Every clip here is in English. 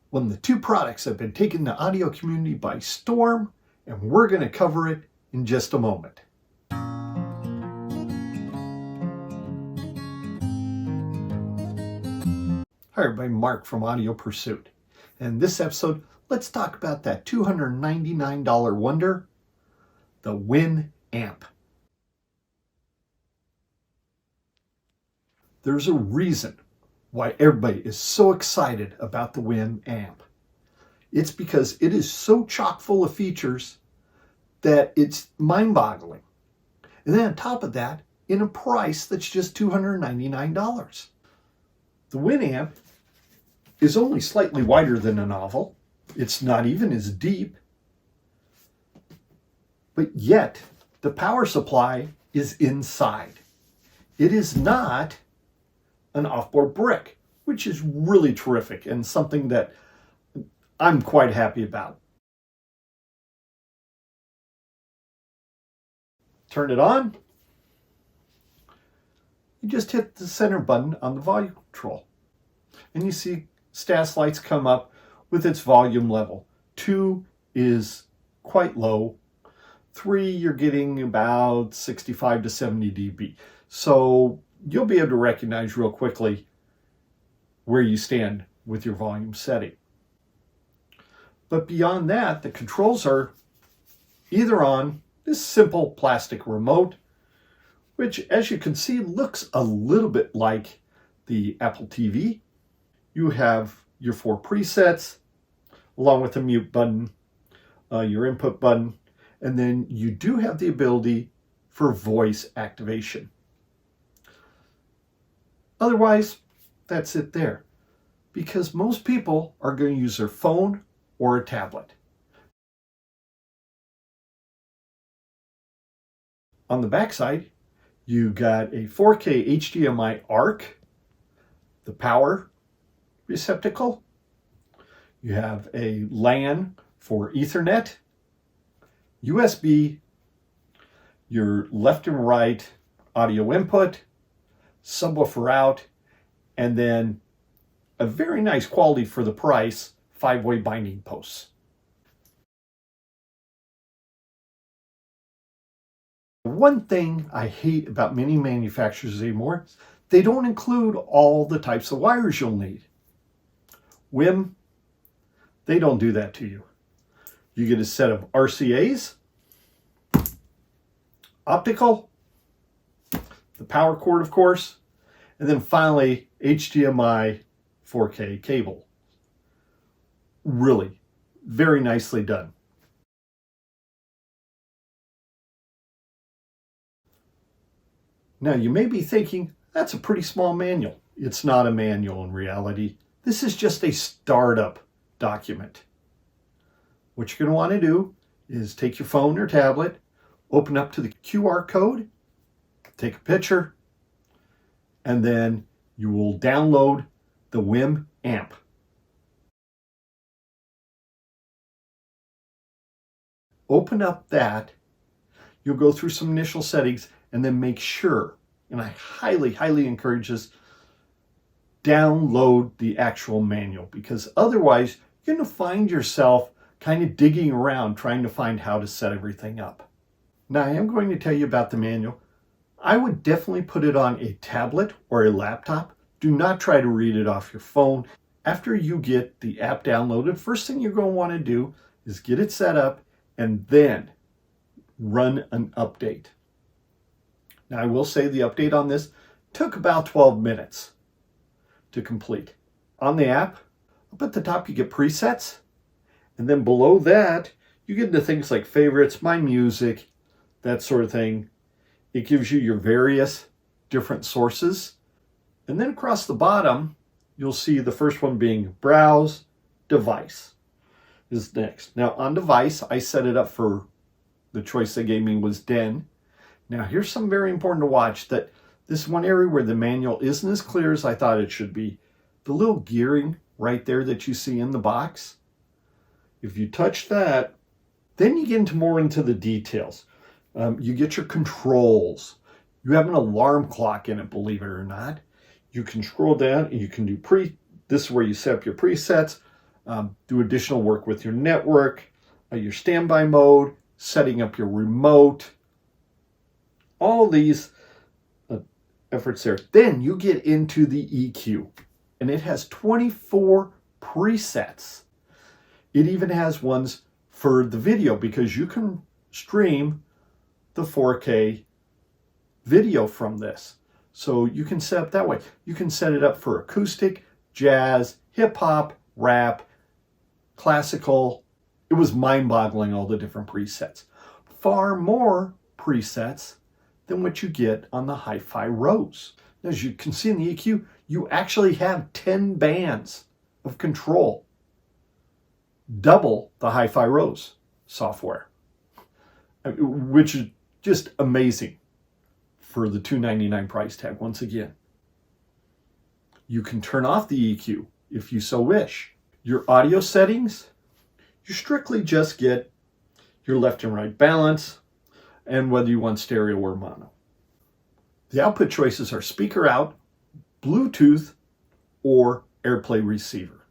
When the two products have been taking the audio community by storm, and we're going to cover it in just a moment. Hi everybody, Mark from Audio Pursuit. In this episode, let's talk about that $299 wonder, the Wiim Amp. There's a reason why everybody is so excited about the Wiim Amp. It's because it is so chock full of features that it's mind-boggling. And then on top of that, in a price that's just $299. The Wiim Amp is only slightly wider than a novel. It's not even as deep. But yet, the power supply is inside. It is not an off-board brick, which is really terrific and something that I'm quite happy about. Turn it on. You just hit the center button on the volume control. And you see status lights come up with its volume level. 2 is quite low. 3, you're getting about 65 to 70 dB. So you'll be able to recognize real quickly where you stand with your volume setting. But beyond that, the controls are either on this simple plastic remote, which as you can see looks a little bit like the Apple TV. You have your 4 presets along with the mute button, your input button, and then you do have the ability for voice activation. Otherwise, that's it there, because most people are going to use their phone or a tablet. On the backside, you got a 4K HDMI ARC, the power receptacle. You have a LAN for Ethernet, USB, your left and right audio input, subwoofer out, and then a very nice quality for the price, 5-way binding posts. One thing I hate about many manufacturers anymore, they don't include all the types of wires you'll need. Wiim, they don't do that to you. You get a set of RCAs, optical, the power cord of course, and then finally HDMI 4K cable. Really, very nicely done. Now you may be thinking, that's a pretty small manual. It's not a manual in reality. This is just a startup document. What you're going to want to do is take your phone or tablet, open up to the QR code, take a picture, and then you will download the Wiim Amp. Open up that, you'll go through some initial settings, and then make sure, and I highly encourage this, download the actual manual, because otherwise you're going to find yourself kind of digging around trying to find how to set everything up. Now I am going to tell you about the manual. I would definitely put it on a tablet or a laptop. Do not try to read it off your phone. After you get the app downloaded, first thing you're going to want to do is get it set up and then run an update. Now I will say the update on this took about 12 minutes to complete. On the app, up at the top you get presets, and then below that you get into things like favorites, my music, that sort of thing. It gives you your various different sources. And then across the bottom, you'll see the first one being browse, device is next. Now on device, I set it up for the choice they gave me was Den. Now here's something very important to watch, that this one area where the manual isn't as clear as I thought it should be. The little gearing right there that you see in the box, if you touch that, then you get into the details. You get your controls. You have an alarm clock in it, believe it or not. You can scroll down and you can do this is where you set up your presets. do additional work with your network, your standby mode, setting up your remote, all these efforts there. Then you get into the EQ, and it has 24 presets. It even has ones for the video because you can stream the 4K video from this. So you can set up that way. You can set it up for acoustic, jazz, hip hop, rap, classical. It was mind-boggling, all the different presets. Far more presets than what you get on the HiFi Rose. As you can see in the EQ, you actually have 10 bands of control, double the HiFi Rose software, which is just amazing for the $299 price tag. Once again, you can turn off the EQ if you so wish. Your audio settings, you strictly just get your left and right balance and whether you want stereo or mono. The output choices are speaker out, Bluetooth, or AirPlay receiver.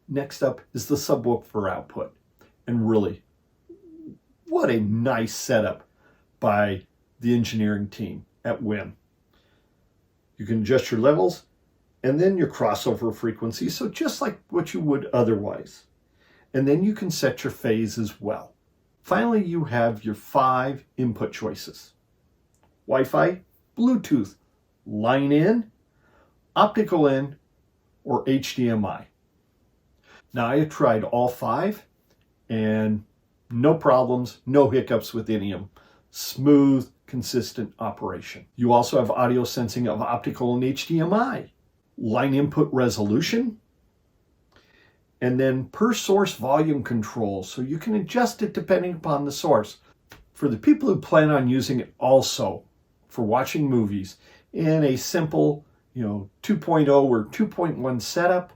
Next up is the subwoofer output. And really, what a nice setup by the engineering team at Wiim. You can adjust your levels and then your crossover frequency, so just like what you would otherwise. And then you can set your phase as well. Finally, you have your 5 input choices: Wi-Fi, Bluetooth, line in, optical in, or HDMI. Now, I have tried all 5 and no problems, no hiccups with any of them. Smooth, consistent operation. You also have audio sensing of optical and HDMI, line input resolution, and then per source volume control, so you can adjust it depending upon the source. For the people who plan on using it also for watching movies in a simple, 2.0 or 2.1 setup,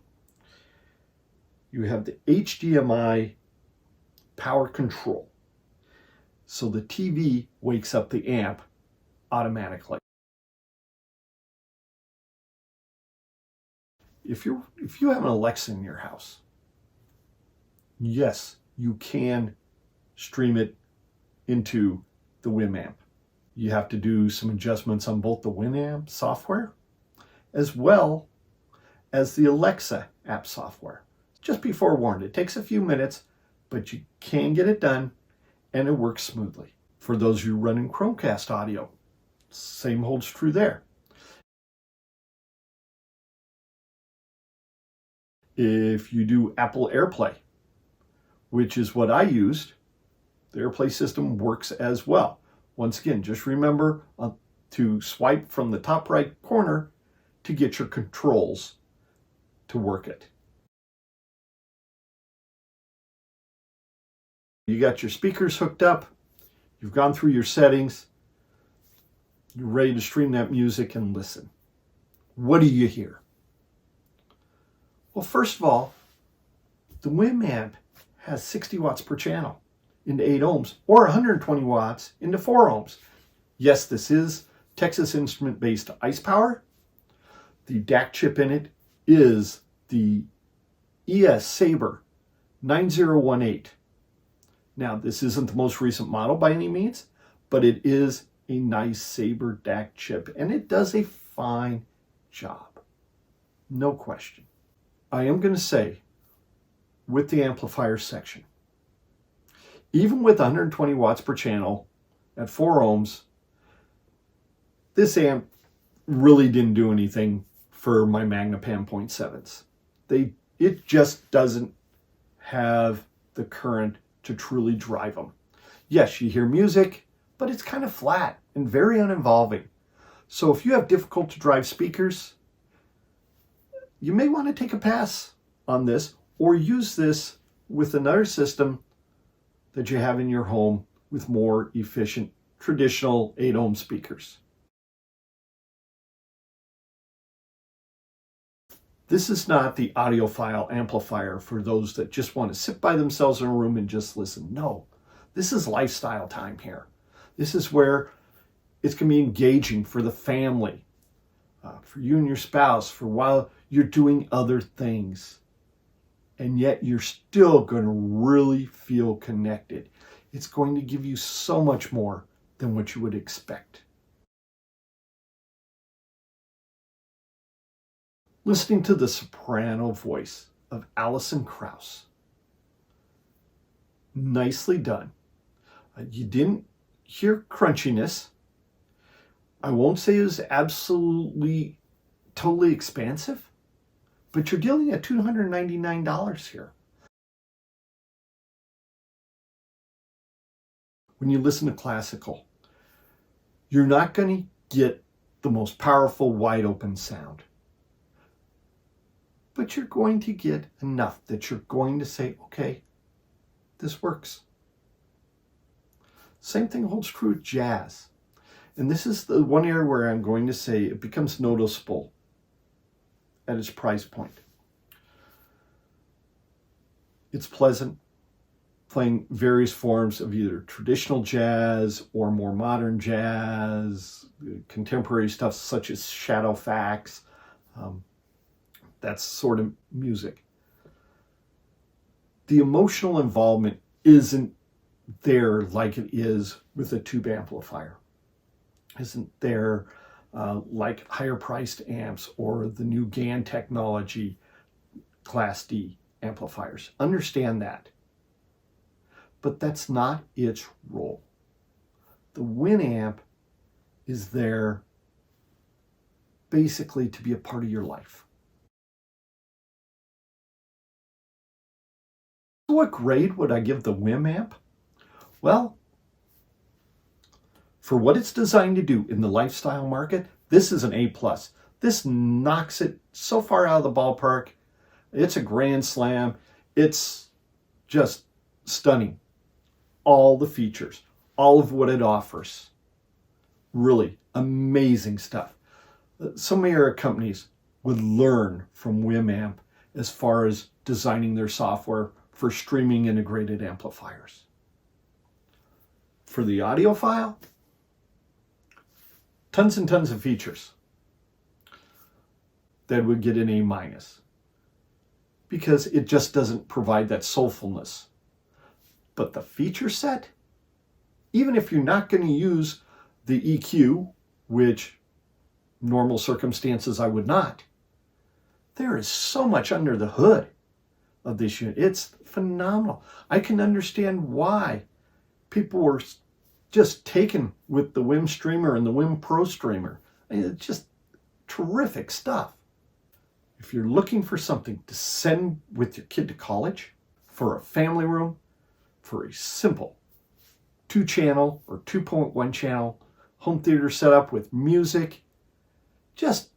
you have the HDMI power control. So the TV wakes up the amp automatically. If you have an Alexa in your house, yes, you can stream it into the Wiim Amp. You have to do some adjustments on both the Wiim Amp software as well as the Alexa app software. Just be forewarned, it takes a few minutes, but you can get it done and it works smoothly. For those of you running Chromecast audio, same holds true there. If you do Apple AirPlay, which is what I used, the AirPlay system works as well. Once again, just remember to swipe from the top right corner to get your controls to work it. You got your speakers hooked up, you've gone through your settings, you're ready to stream that music and listen. What do you hear? Well, first of all, the Wiim Amp has 60 watts per channel into 8 ohms or 120 watts into 4 ohms. Yes, this is Texas Instrument based ice power. The DAC chip in it is the ES Sabre 9018. Now, this isn't the most recent model by any means, but it is a nice Sabre DAC chip, and it does a fine job. No question. I am going to say, with the amplifier section, even with 120 watts per channel at 4 ohms, this amp really didn't do anything for my Magnapan 0.7s. It just doesn't have the current to truly drive them. Yes, you hear music, but it's kind of flat and very uninvolving. So if you have difficult to drive speakers, you may want to take a pass on this or use this with another system that you have in your home with more efficient traditional 8 ohm speakers. This is not the audiophile amplifier for those that just want to sit by themselves in a room and just listen. No, this is lifestyle time here. This is where it's going to be engaging for the family, for you and your spouse, for while you're doing other things. and yet you're still going to really feel connected. It's going to give you so much more than what you would expect. Listening to the soprano voice of Alison Krauss. Nicely done. You didn't hear crunchiness. I won't say it was absolutely, totally expansive, but you're dealing at $299 here. When you listen to classical, you're not going to get the most powerful wide open sound, but you're going to get enough that you're going to say, okay, this works. Same thing holds true with jazz. And this is the one area where I'm going to say it becomes noticeable at its price point. It's pleasant, playing various forms of either traditional jazz or more modern jazz, contemporary stuff such as shadow fax, that sort of music. The emotional involvement isn't there like it is with a tube amplifier. Isn't there like higher priced amps or the new GaN technology Class D amplifiers. Understand that. But that's not its role. The Wiim Amp is there basically to be a part of your life. What grade would I give the Wiim Amp? Well, for what it's designed to do in the lifestyle market, this is an A+. This knocks it so far out of the ballpark. It's a grand slam. It's just stunning. All the features, all of what it offers. Really amazing stuff. Some other companies would learn from Wiim Amp as far as designing their software for streaming integrated amplifiers. For the audiophile, tons and tons of features that would get an A- because it just doesn't provide that soulfulness. But the feature set, even if you're not going to use the EQ, which normal circumstances I would not, there is so much under the hood of this unit. It's phenomenal. I can understand why people were just taken with the Wiim Streamer and the Wiim Pro Streamer. I mean, it's just terrific stuff. If you're looking for something to send with your kid to college, for a family room, for a simple 2-channel or 2.1 channel home theater setup with music, just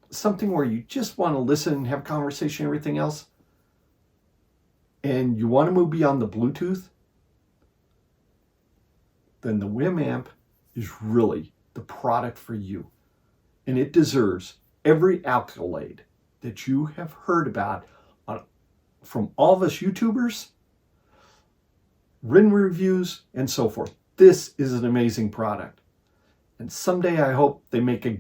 something where you just want to listen and have conversation and everything else, and you want to move beyond the Bluetooth, then the Wiim Amp is really the product for you. And it deserves every accolade that you have heard about from all of us YouTubers, written reviews, and so forth. This is an amazing product. And someday I hope they make a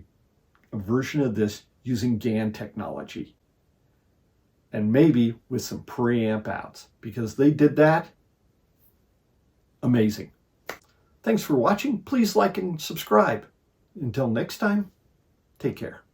version of this using GaN technology. And maybe with some preamp outs, because they did that. Amazing. Thanks for watching. Please like and subscribe. Until next time, take care.